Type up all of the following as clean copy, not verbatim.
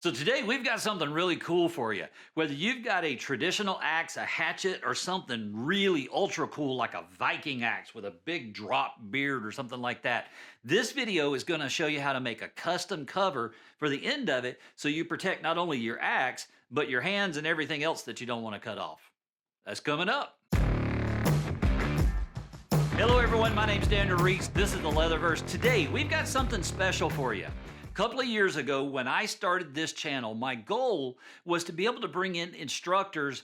So today we've got something really cool for you. Whether you've got a traditional axe, a hatchet, or something really ultra cool like a Viking axe with a big drop beard or something like that, this video is going to show you how to make a custom cover for the end of it so you protect not only your axe, but your hands and everything else that you don't want to cut off. That's coming up. Hello everyone, my name's Daniel Reese. This is the Leatherverse. Today we've got something special for you. A couple of years ago when I started this channel, my goal was to be able to bring in instructors,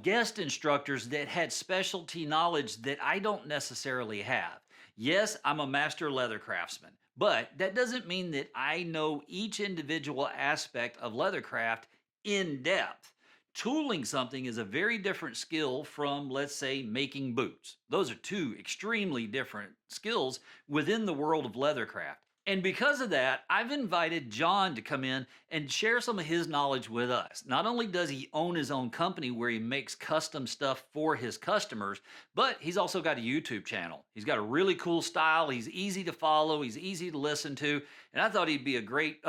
guest instructors that had specialty knowledge that I don't necessarily have. Yes, I'm a master leather craftsman, but that doesn't mean that I know each individual aspect of leathercraft in depth. Tooling something is a very different skill from, let's say, making boots. Those are two extremely different skills within the world of leathercraft. And because of that, I've invited John to come in and share some of his knowledge with us. Not only does he own his own company where he makes custom stuff for his customers, but he's also got a YouTube channel. He's got a really cool style. He's easy to follow. He's easy to listen to. And I thought he'd be a great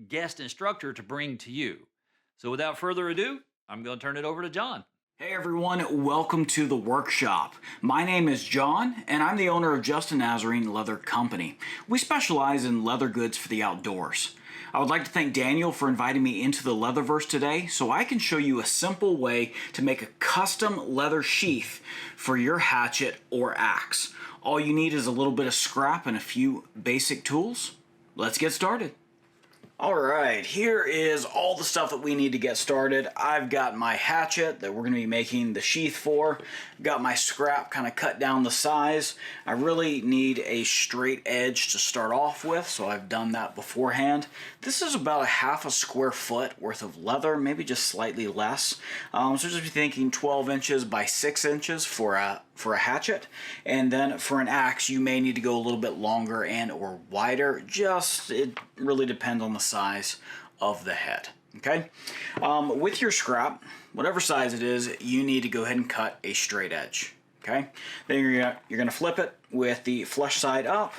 guest instructor to bring to you. So without further ado, I'm going to turn it over to John. Hey everyone, welcome to the workshop. My name is John, and I'm the owner of Justin Nazarene Leather Company. We specialize in leather goods for the outdoors. I would like to thank Daniel for inviting me into the Leatherverse today so I can show you a simple way to make a custom leather sheath for your hatchet or axe. All you need is a little bit of scrap and a few basic tools. Let's get started. Alright, here is all the stuff that we need to get started. I've got my hatchet that we're going to be making the sheath for. Got my scrap kind of cut down the size. I really need a straight edge to start off with, so I've done that beforehand. This is about a half a square foot worth of leather, maybe just slightly less. So just be thinking 12 inches by 6 inches for a hatchet, and then for an axe you may need to go a little bit longer and or wider. It really depends on the size of the head. Okay, with your scrap, whatever size it is, you need to go ahead and cut a straight edge. Okay, then you're going to flip it with the flush side up,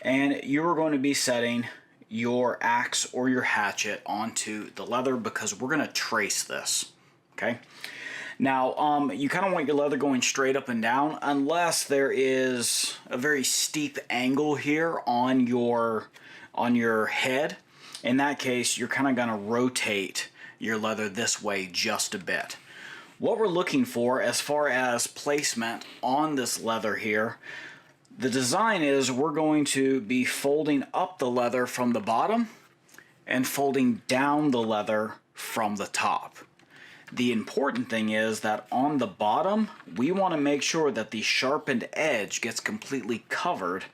and you're going to be setting your axe or your hatchet onto the leather because we're going to trace this. Okay. Now, you kind of want your leather going straight up and down unless there is a very steep angle here on your head. In that case, you're kind of going to rotate your leather this way just a bit. What we're looking for as far as placement on this leather here, the design is we're going to be folding up the leather from the bottom and folding down the leather from the top. The important thing is that on the bottom, we want to make sure that the sharpened edge gets completely covered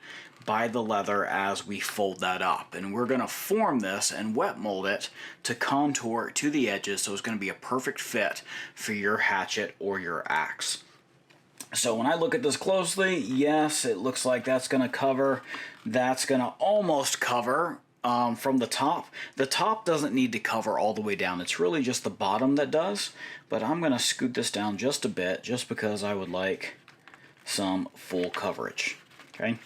by the leather as we fold that up. And we're going to form this and wet mold it to contour to the edges, so it's going to be a perfect fit for your hatchet or your axe. So when I look at this closely, yes, it looks like that's going to cover. That's going to almost cover. From the top. The top doesn't need to cover all the way down. It's really just the bottom that does. But I'm going to scoot this down just a bit just because I would like some full coverage. Okay.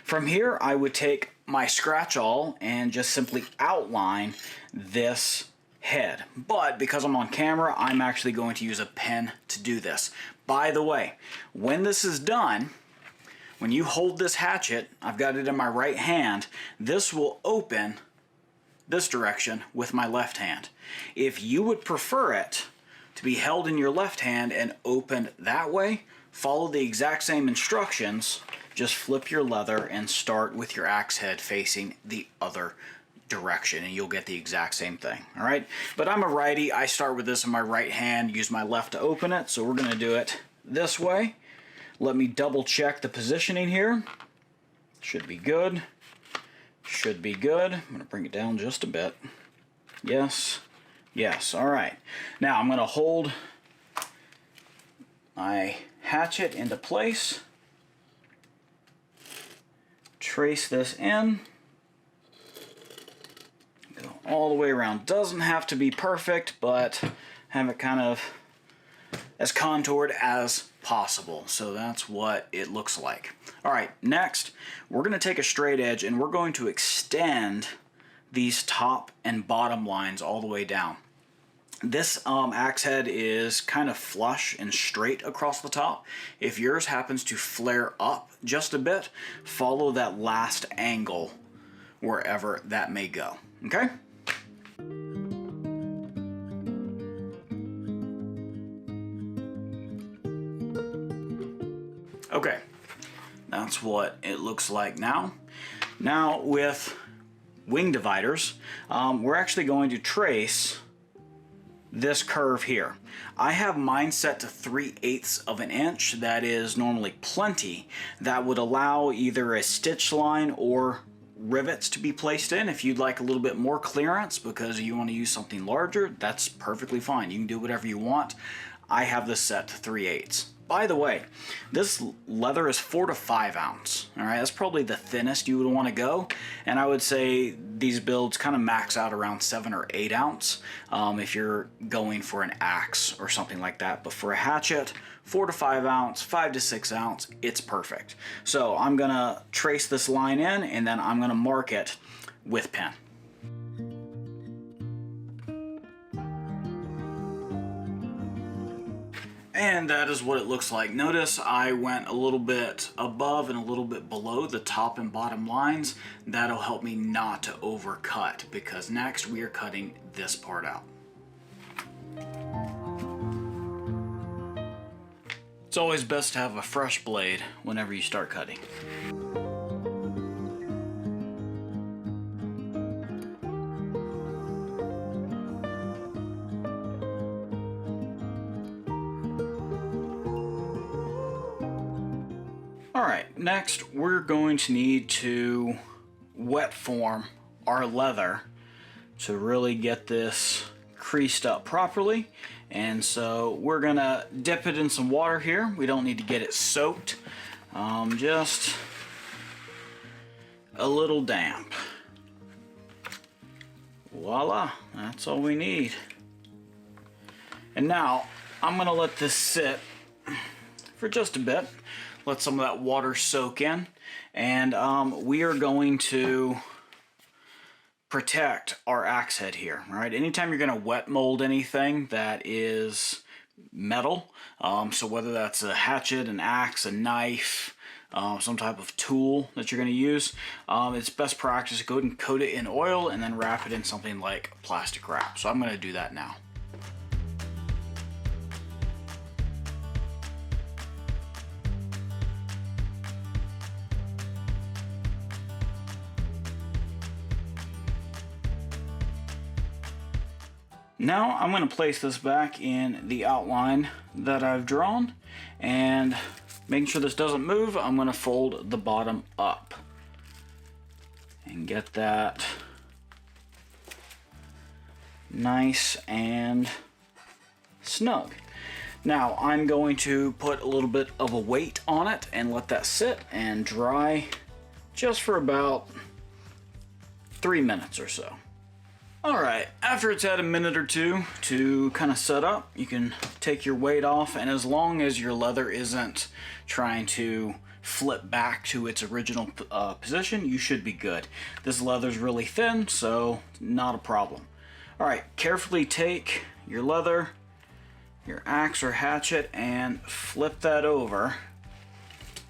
From here, I would take my scratch awl and just simply outline this head. But because I'm on camera, I'm actually going to use a pen to do this. By the way, when this is done, when you hold this hatchet, I've got it in my right hand, this will open this direction with my left hand. If you would prefer it to be held in your left hand and opened that way, follow the exact same instructions, just flip your leather and start with your axe head facing the other direction and you'll get the exact same thing. All right, but I'm a righty. I start with this in my right hand, use my left to open it, so we're going to do it this way. Let me double check the positioning here. Should be good. Should be good. I'm going to bring it down just a bit. Yes. Yes. All right. Now I'm going to hold my hatchet into place. Trace this in. Go all the way around. Doesn't have to be perfect, but have it kind of as contoured as possible. So that's what it looks like. All right, next we're going to take a straight edge and we're going to extend these top and bottom lines all the way down. This axe head is kind of flush and straight across the top. If yours happens to flare up just a bit, follow that last angle wherever that may go, okay? Okay, that's what it looks like now. Now with wing dividers, we're actually going to trace this curve here. I have mine set to 3/8 of an inch. That is normally plenty. That would allow either a stitch line or rivets to be placed in. If you'd like a little bit more clearance because you want to use something larger, that's perfectly fine. You can do whatever you want. I have this set to 3/8. By the way, this leather is 4 to 5 ounce. All right, that's probably the thinnest you would want to go, and I would say these builds kind of max out around 7 or 8 ounce if you're going for an axe or something like that. But for a hatchet, 4 to 5 ounce, 5 to 6 ounce, it's perfect. So I'm gonna trace this line in, and then I'm gonna mark it with pen. And that is what it looks like. Notice I went a little bit above and a little bit below the top and bottom lines. That'll help me not to overcut, because next we are cutting this part out. It's always best to have a fresh blade whenever you start cutting. Alright, next we're going to need to wet form our leather to really get this creased up properly. And so we're gonna dip it in some water here. We don't need to get it soaked, just a little damp. Voila, that's all we need. And now I'm gonna let this sit for just a bit. Let some of that water soak in, and we are going to protect our axe head here. All right, anytime you're going to wet mold anything that is metal, so whether that's a hatchet, an axe, a knife, some type of tool that you're going to use, it's best practice to go ahead and coat it in oil and then wrap it in something like plastic wrap. So I'm going to do that now. Now I'm going to place this back in the outline that I've drawn, and making sure this doesn't move, I'm going to fold the bottom up and get that nice and snug. Now I'm going to put a little bit of a weight on it and let that sit and dry just for about 3 minutes or so. Alright, after it's had a minute or two to kind of set up, you can take your weight off, and as long as your leather isn't trying to flip back to its original position, you should be good. This leather's really thin, so not a problem. Alright, carefully take your leather, your axe or hatchet, and flip that over,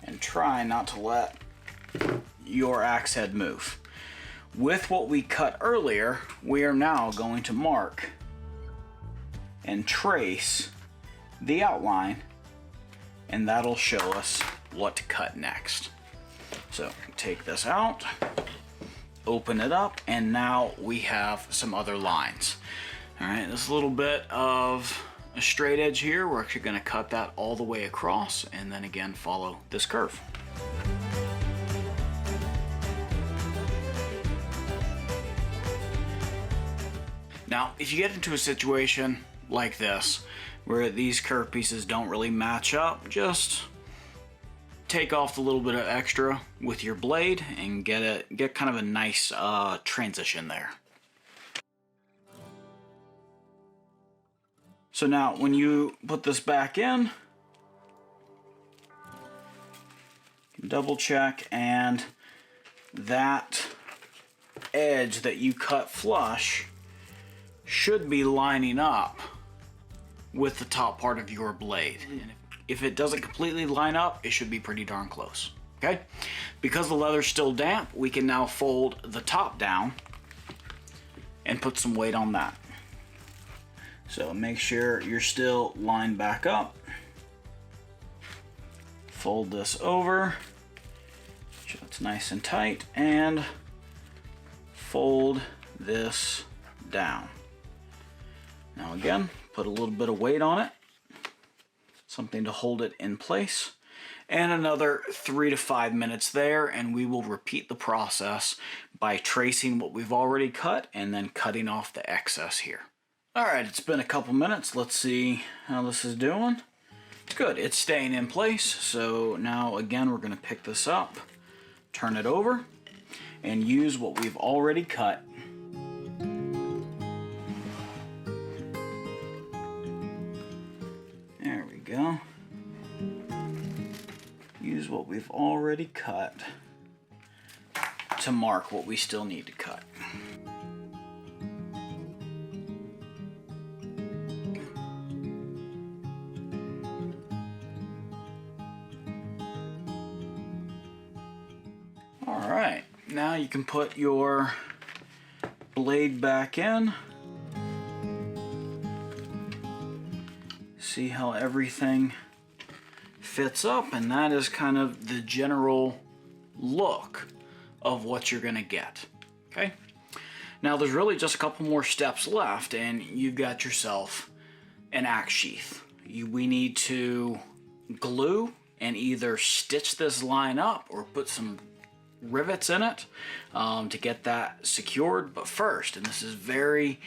and try not to let your axe head move. With what we cut earlier, we are now going to mark and trace the outline, and that'll show us what to cut next. So take this out, open it up, and now we have some other lines. All right, this little bit of a straight edge here, we're actually going to cut that all the way across, and then again follow this curve. Now, if you get into a situation like this, where these curved pieces don't really match up, just take off the little bit of extra with your blade and get kind of a nice transition there. So now, when you put this back in, double check, and that edge that you cut flush should be lining up with the top part of your blade. And if it doesn't completely line up, it should be pretty darn close. Okay? Because the leather's still damp, we can now fold the top down and put some weight on that. So make sure you're still lined back up. Fold this over, so it's nice and tight, and fold this down. Now again, put a little bit of weight on it, something to hold it in place, and another 3 to 5 minutes there, and we will repeat the process by tracing what we've already cut and then cutting off the excess here. Alright, it's been a couple minutes. Let's see how this is doing. It's good, it's staying in place. So now again, we're going to pick this up, turn it over, and use what we've already cut. There we go. Use what we've already cut to mark what we still need to cut. Alright, now you can put your blade back in. See how everything fits up, and that is kind of the general look of what you're going to get. Okay? Now there's really just a couple more steps left, and you've got yourself an axe sheath. We need to glue and either stitch this line up or put some rivets in it to get that secured. But first, and this is very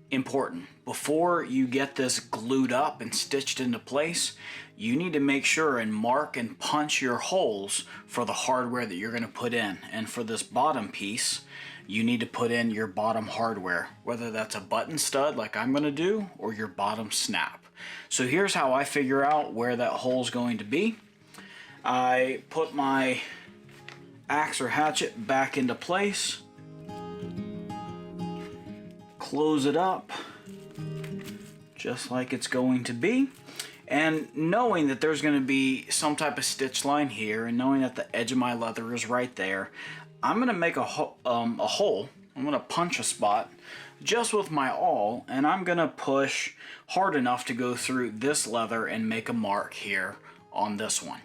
important, before you get this glued up and stitched into place, you need to make sure and mark and punch your holes for the hardware that you're going to put in. And for this bottom piece, you need to put in your bottom hardware, whether that's a button stud like I'm going to do or your bottom snap. So here's how I figure out where that hole's going to be. I put my axe or hatchet back into place, close it up just like it's going to be, and knowing that there's going to be some type of stitch line here, and knowing that the edge of my leather is right there, I'm going to make a hole. I'm going to punch a spot just with my awl, and I'm going to push hard enough to go through this leather and make a mark here on this one.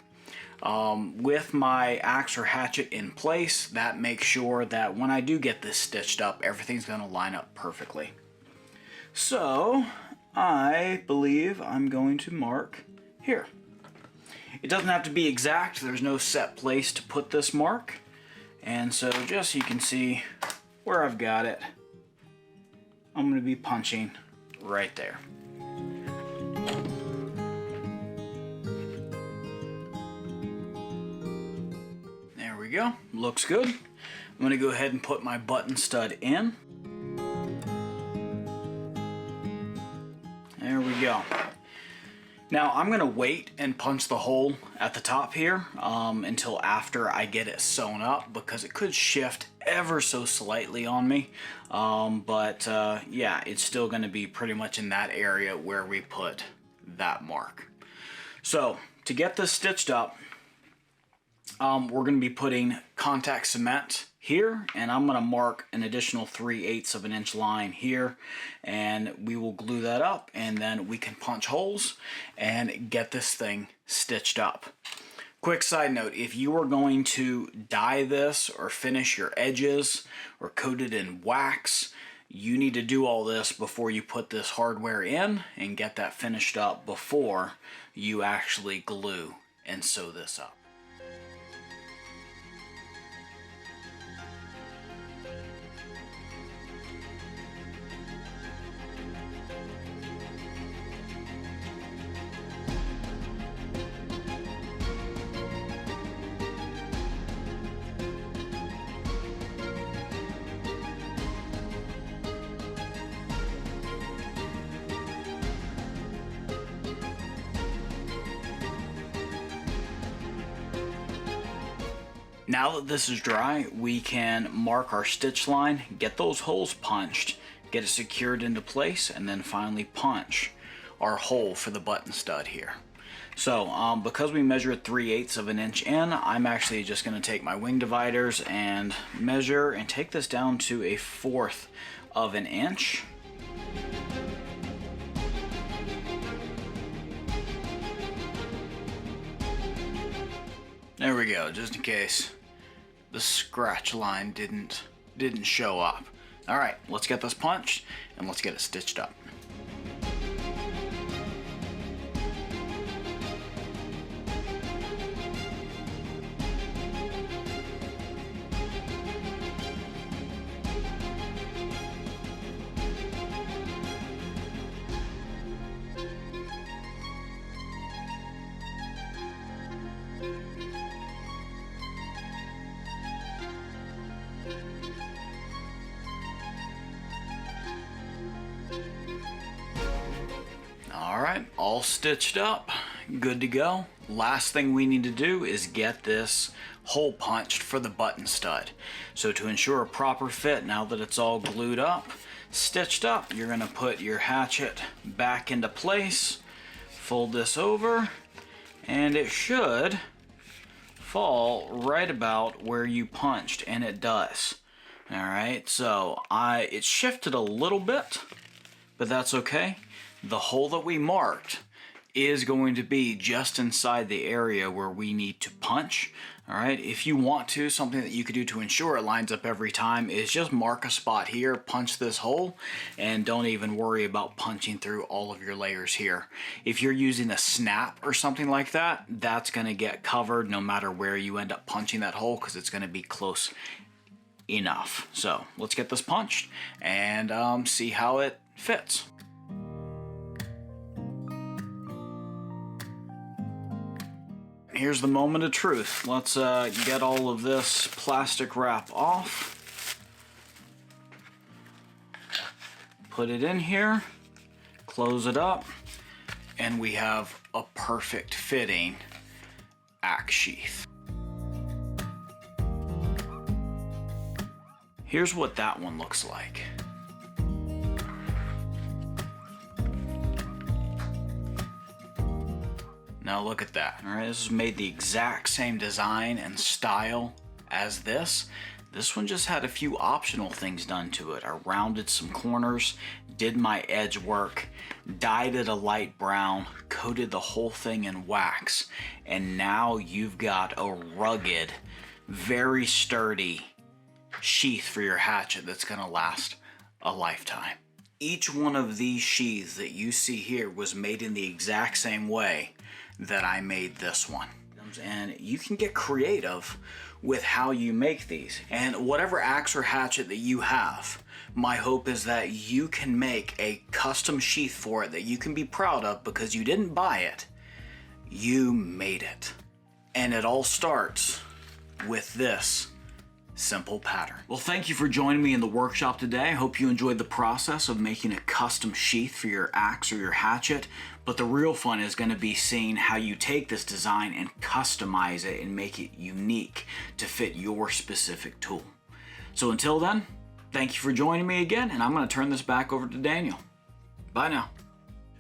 With my axe or hatchet in place, that makes sure that when I do get this stitched up, everything's going to line up perfectly. So I believe I'm going to mark here. It doesn't have to be exact. There's no set place to put this mark. And so just so you can see where I've got it, I'm going to be punching right there. There we go. Looks good. I'm going to go ahead and put my button stud in. There we go. Now I'm going to wait and punch the hole at the top here until after I get it sewn up, because it could shift ever so slightly on me. Yeah, it's still going to be pretty much in that area where we put that mark. So to get this stitched up, we're going to be putting contact cement here, and I'm going to mark an additional 3/8 of an inch line here, and we will glue that up, and then we can punch holes and get this thing stitched up. Quick side note, if you are going to dye this or finish your edges or coat it in wax, you need to do all this before you put this hardware in and get that finished up before you actually glue and sew this up. Now that this is dry, we can mark our stitch line, get those holes punched, get it secured into place, and then finally punch our hole for the button stud here. So because we measured 3/8 of an inch in, I'm actually just going to take my wing dividers and measure and take this down to 1/4 of an inch. There we go, just in case the scratch line didn't show up. All right, let's get this punched and let's get it stitched up. Alright, all stitched up, good to go. Last thing we need to do is get this hole punched for the button stud. So to ensure a proper fit, now that it's all glued up, stitched up, you're going to put your hatchet back into place, fold this over, and it should fall right about where you punched, and it does. Alright, so it shifted a little bit, but that's okay. The hole that we marked is going to be just inside the area where we need to punch. All right, if you want to, something that you could do to ensure it lines up every time is just mark a spot here, punch this hole, and don't even worry about punching through all of your layers here. If you're using a snap or something like that, that's going to get covered no matter where you end up punching that hole, because it's going to be close enough. So let's get this punched and see how it fits. Here's the moment of truth. Let's get all of this plastic wrap off. Put it in here, close it up, and we have a perfect fitting axe sheath. Here's what that one looks like. Now look at that. All right, this is made the exact same design and style as this. This one just had a few optional things done to it. I rounded some corners, did my edge work, dyed it a light brown, coated the whole thing in wax, and now you've got a rugged, very sturdy sheath for your hatchet that's gonna last a lifetime. Each one of these sheaths that you see here was made in the exact same way that I made this one. And you can get creative with how you make these. And whatever axe or hatchet that you have, my hope is that you can make a custom sheath for it that you can be proud of, because you didn't buy it, you made it. And it all starts with this simple pattern. Well, thank you for joining me in the workshop today. I hope you enjoyed the process of making a custom sheath for your axe or your hatchet, but the real fun is going to be seeing how you take this design and customize it and make it unique to fit your specific tool. So until then, thank you for joining me again, and I'm going to turn this back over to Daniel. Bye now.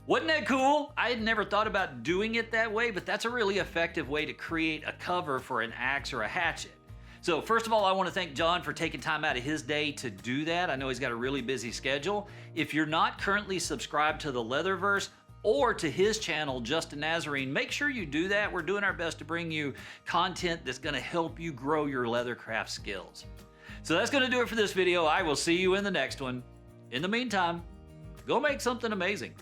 Wasn't that cool? I had never thought about doing it that way, but that's a really effective way to create a cover for an axe or a hatchet. So first of all, I want to thank John for taking time out of his day to do that. I know he's got a really busy schedule. If you're not currently subscribed to the Leatherverse or to his channel, Justin Nazarene, make sure you do that. We're doing our best to bring you content that's going to help you grow your leathercraft skills. So that's going to do it for this video. I will see you in the next one. In the meantime, go make something amazing.